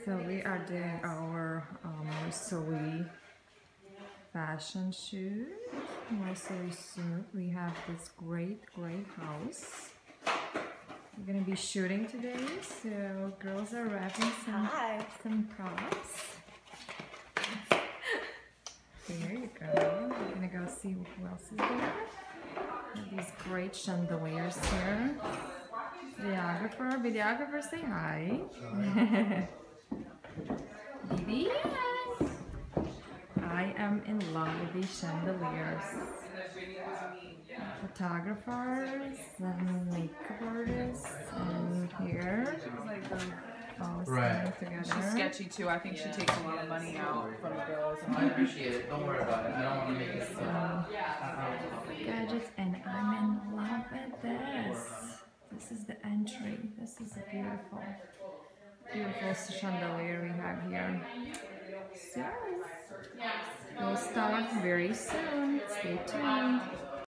So we are doing our Marseille fashion shoot. Marseille suit. We have this great house. We're gonna be shooting today, so girls are wrapping some props. There you go. We're gonna go see who else is there. We have these great chandeliers here. Videographer, say hi. Didi, I am in love with these chandeliers. Photographers and makeup artists and here. All standing together. She's sketchy too. I think she takes a lot of money out from the girls. I appreciate it. Don't worry about it. I don't want to make it Gadgets, and I'm in love with this. This is the entry. This is a beautiful chandelier we have here. So we'll start very soon. Stay tuned.